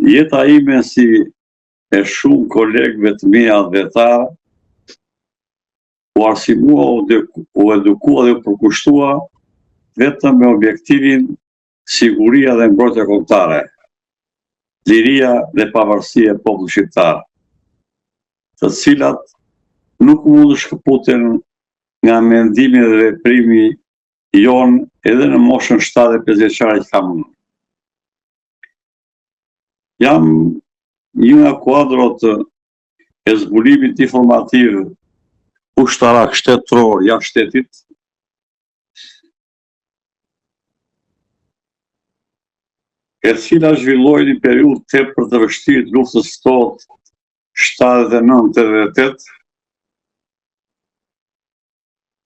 Jeta ime si e shumë kolegëve të mia vetar, u arsimua, u edukua dhe u përkushtua vetëm me objektivin siguria dhe mbrojtja kombëtare, liria dhe pavarësia e popullit shqiptar, të cilat nuk mund të shkëputen nga mendimi dhe veprimi jon edhe në moshën 75 vjeçare që kam unë. Jam një nga kuadrot e zbulimit informativ ushtarak shtetëror jashtë shtetit, e cila zhvilloi një periudhë tepër të vështirë të luftës ftohtë 79-88,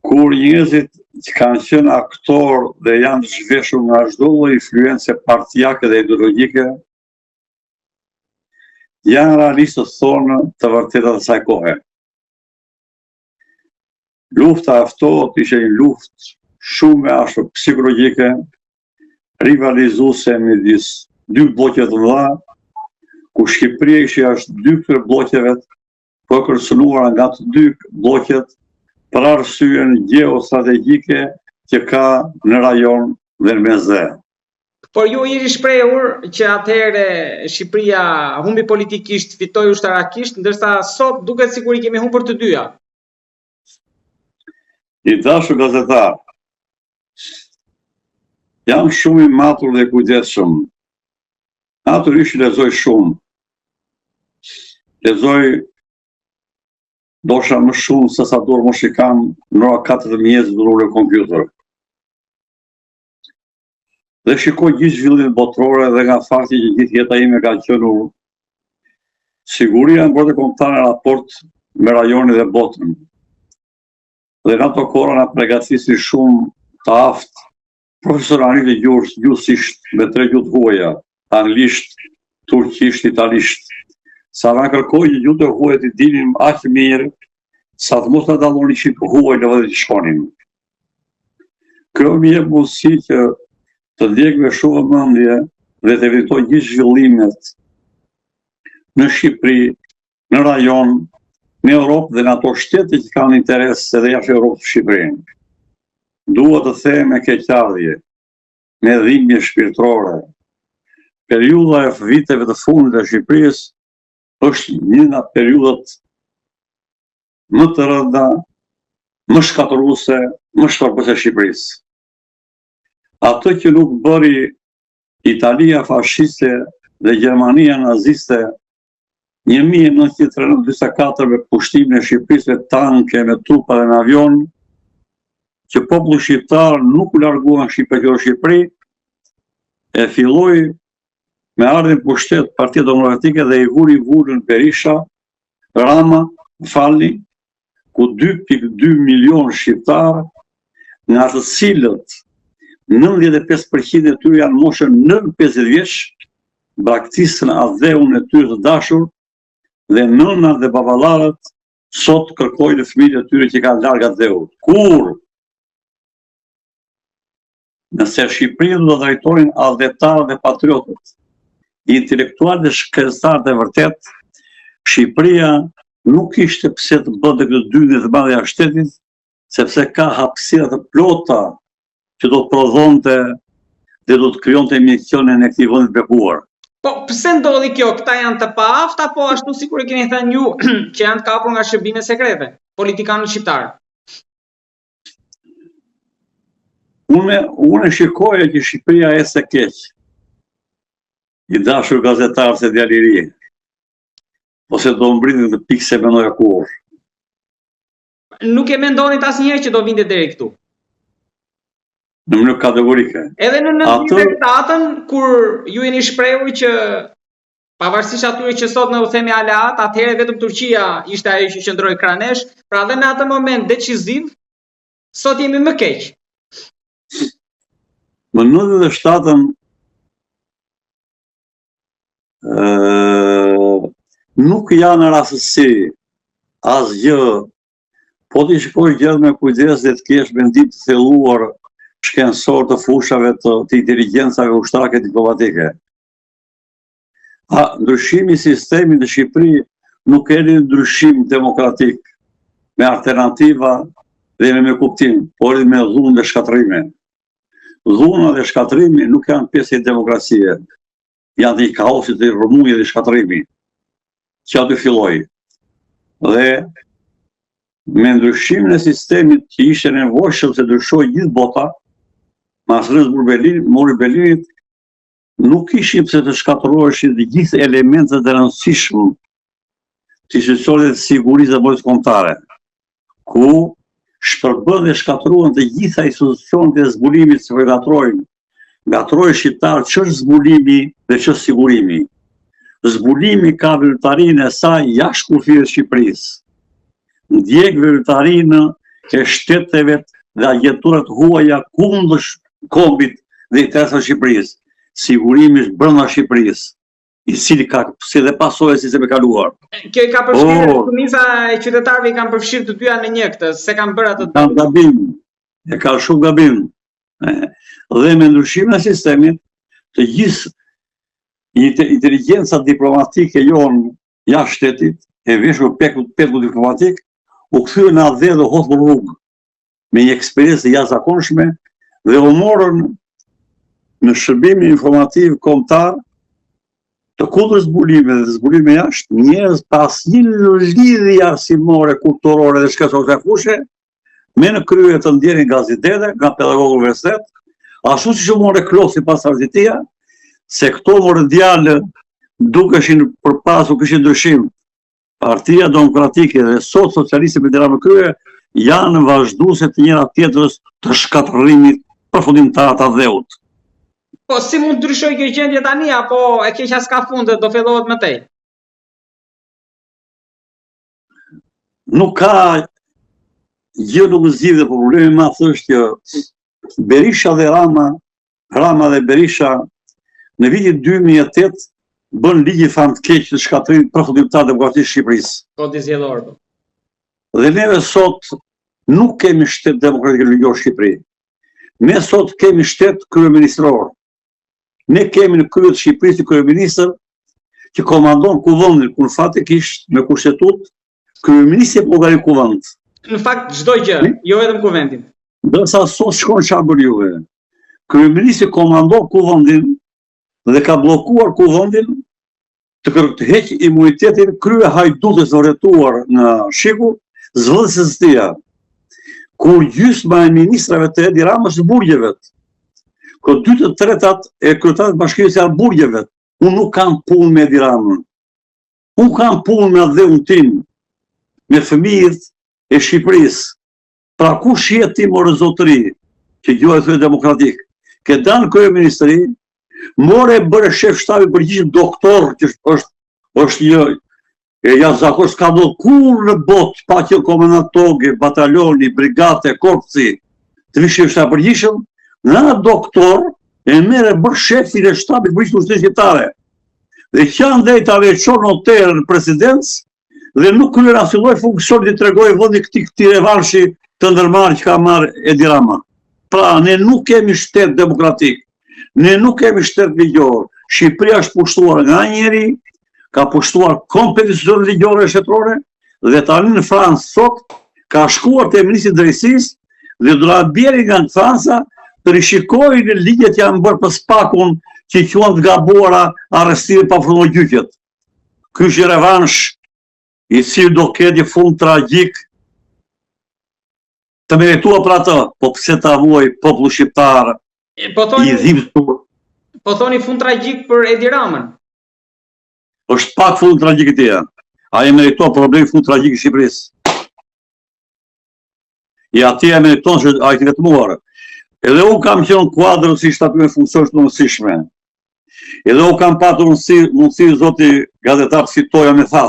kur njerëzit që kanë qenë aktorë dhe janë të zhveshur nga çdo lloj influencë partijake dhe ideologjike, janë realistë të thonë të vërtetat e saj kohe. Lufta e ftohtë ishte një luftë shumë e ashpër psikologjike, rivalizuese midis dy bllokeve të mëdha, ku Shqipëria ishte jashtë dy këtyre bllokeve, po kërcënuara nga të dy bllokët për arsyen geostrategjike që ka në rajon dhe në mesdhe. Por ju jeni shprehur që atëherë Shqipëria humbi politikisht, fitoi ushtarakisht, ndërsa sot duket sikur I kemi humbur të dyja. I dashur gazetar, jam shumë I matur dhe kujdesshëm. Natyrisht lexoj shumë. Lexoj dosha më shumë se sa dorë mos I kam në ora 14 dhullore kompjuter. Dhe shikoj gjithë zhvillimet botërore dhe nga fakti që gjithë jeta ime ka qenë siguria e mbrojtjes kombëtare në raport me rajonin dhe botën. Dhe në ato kohë na përgatisi shumë të aftë profesionalisht dhe gjuhësisht me 3 gjuhë të huaja, anglisht, turqisht, italisht. Sa na kërkoi që gjuhët e huaja të dinin aq mirë, sa të mos na dallonin shqip huaj në vend të shkonin. Kjo më jep mundësi që të ndjek me shumë vëmendje dhe të evitoj gjithë zhvillimet në Shqipëri, në rajon, në Europë dhe në ato shtete që kanë interes edhe jashtë Europës Shqipërinë. Dua të them me keqardhje, me dhimbje shpirtërore, periudha e viteve të fundit të Shqipërisë është një nga periudhat më të rënda, më shkatërruese, më shkatërruese Shqipërisë. Ato që nuk bëri Italia fashiste dhe Gjermania naziste 1943 me pushtimin e Shqipërisë me tanke, me trupa dhe me avion, që populli shqiptar nuk u largua nga Shqipëri, e filloi me ardhin pushtet Partia Demokratike dhe I vuri vurën Berisha, Rama, ku 2.2 milion shqiptar, nga të cilët 95% e tyre janë moshën nën 50 vjeç, braktisën adheun e tyre të dashur dhe nënat dhe baballarët sot kërkojnë fëmijët e tyre që kanë larg adheut. Kur? Nëse Shqipërinë do të drejtonin adhetarët dhe patriotët, intelektualët dhe shkencëtarët e vërtet, Shqipëria nuk ishte pse të bënte këtë dyndje të madhe jashtë shtetit, sepse ka hapësira të plota që do të prodhonte dhe do të krijonte emisionin në këtij vendi të bekuar. Po pse ndodhi kjo? Këta janë të paaftë apo ashtu sikur e keni thënë ju që janë të kapur nga shërbime sekrete, politikanët shqiptarë? Unë shikoja që Shqipëria ecë keq. I dashur gazetar se djalë I ri. Ose do mbritin të pikë se mendoja kur. Nuk e mendonit asnjëherë që do vinte deri këtu? Në mënyrë kategorike. Edhe në 98-ën, kur ju jeni shprehur që pavarësisht atyre që sot në u themi aleat, atëherë vetëm Turqia ishte ajo që qëndroi kranesh, pra dhe në atë moment decisiv, sot jemi më keq. Më 97-ën nuk janë rastësi asgjë, po ti shikosh gjë me kujdes dhe të kesh mendim të thelluar shkencor të fushave të inteligjencave ushtarake diplomatike. Ndryshimi i sistemit në Shqipëri nuk erdhi ndryshim demokratik me alternativa dhe me kuptim, por me dhunë dhe shkatrime. Dhuna dhe shkatrimi nuk janë pjesë e demokracie, janë të i kaosit dhe i rëmujë dhe shkatrimi, që aty filloi. Dhe me ndryshimin e sistemit që ishte nevojshëm se ndryshoi gjithë bota, masrës mori Berlinit, nuk ishim pse të shkatërroheshin të gjithë elementet e rëndësishme të institucioneve të sigurisë dhe bojës kombëtare, ku shpërbën dhe shkatëruan të gjitha institucionet e zbulimit që ngatrojnë shqiptarë ç'është zbulimi dhe ç'është sigurimi. Zbulimi ka vëlltarinë e saj jashtë kufive të Shqipërisë. Ndjek vëlltarinë e shteteve dhe agjenturat huaja kundër kombit dhe interesave të Shqipërisë. Sigurimi është brenda Shqipërisë, i cili ka si dhe pasojë si se me kaluar. Kjo i ka përfshirë, shumica e qytetarëve i kanë përfshirë të dyja në një këtë, se kanë bërë atë. Kanë gabim, e ka shumë gabim. Dhe me ndryshimin e sistemit, të gjithë inteligjenca diplomatike jonë jashtë shtetit, e veshur peku diplomatik, u kthyen në adhe dhe hoth për rrugë, me një eksperiencë jashtëzakonshme dhe u morën në shërbimin informativ kombëtar të kundër zbulime dhe zbulime jashtë, njerëz pas një lidhje arsimore, kulturore dhe shkencore fushë, me në krye të ndjerin gazetete, nga pedagogë universitet, ashtu si që more klosi pas arsitia, se këto more djalë dukeshin përpasu këshin ndryshim. Partia Demokratike dhe sot socialiste me dira më krye, janë vazhduese të njëra tjetrës të shkatërrimit përfundimtar të dheut. Po si mund të ndryshoj kjo gjendje tani, apo e keqja s'ka fund dhe do fillohet më tej? Nuk ka gjë nuk zgjidhet, po problemi më është që Berisha dhe Rama dhe Berisha në vitin 2008 bën ligj fam të keq të shkatërimit përfundimtar të demokratisë Shqipërisë. Kodi zgjedhor. Dhe neve sot nuk kemi shtet demokratik ligjor Shqipëri. Ne sot kemi shtet kryeministror. Ne kemi në krye të Shqipërisë kryeministër që komandon kuvendin, kur fatikisht me kushtetut kryeministri po llogarit kuvend. Në fakt çdo gjë, jo vetëm kuvendin. Ndërsa sot shkon çfarë bën juve. Kryeministri komandon kuvendin dhe ka bllokuar kuvendin të heq imunitetin krye hajdutës vërtetuar në Shiku, zëvendësës të tija. Kur gjysma e ministrave të Edi Ramës burgjeve, këtë 2/3 e kryetarët bashkisë janë burgjeve. Unë nuk kam punë me Edi Ramën. Unë kam punë me dheun tim, me fëmijët e Shqipërisë. Pra kush je ti more zotëri, që gjuhë e thënë demokratik, ke danë kryeministri, more bëre shef shtabi përgjithshëm doktor, që është një jashtëzakonisht ka ndodhur kur në botë, pa që komandantogë, batalioni, brigate, korpsi, të vishë shtabi përgjithshëm, nga doktor e merre bërë shefin e shtabit përgjithshëm të ushtrisë shqiptare. Dhe qanë dhejtave e qonë noterë në presidencë dhe nuk kryen asnjë lloj funksioni të tregojë vendi këtij revanshi të ndërmarrë që ka marrë Edi Rama. Pra, ne nuk kemi shtet demokratik, ne nuk kemi shtet ligjor. Shqipëria është pushtuar nga njeri, ka pushtuar kompeticion ligjore shtetërore, dhe tani në Francë sot ka shkuar te ministri i drejtësisë dhe do na bjerë nga Franca të rishikojnë në ligjet janë bërë për spakun që quhen të gabuara arrestime pa përfunduar gjyqjet. Ky është revansh i cili do ketë fund tragjik të merituar për atë, po pse ta vuaj populli shqiptar i dhimbtur. Po thoni fund tragjik për Edi Ramën. Është pak fund tragjik i tij. Ai meriton problemi fund tragjik i Shqipërisë. I atje meriton që ai të vetmuar. Edhe unë kam qenë kuadrë si shtatë me funksionë të nësishme. Edhe unë kam patur mundësi zoti gazetar citoja me tha.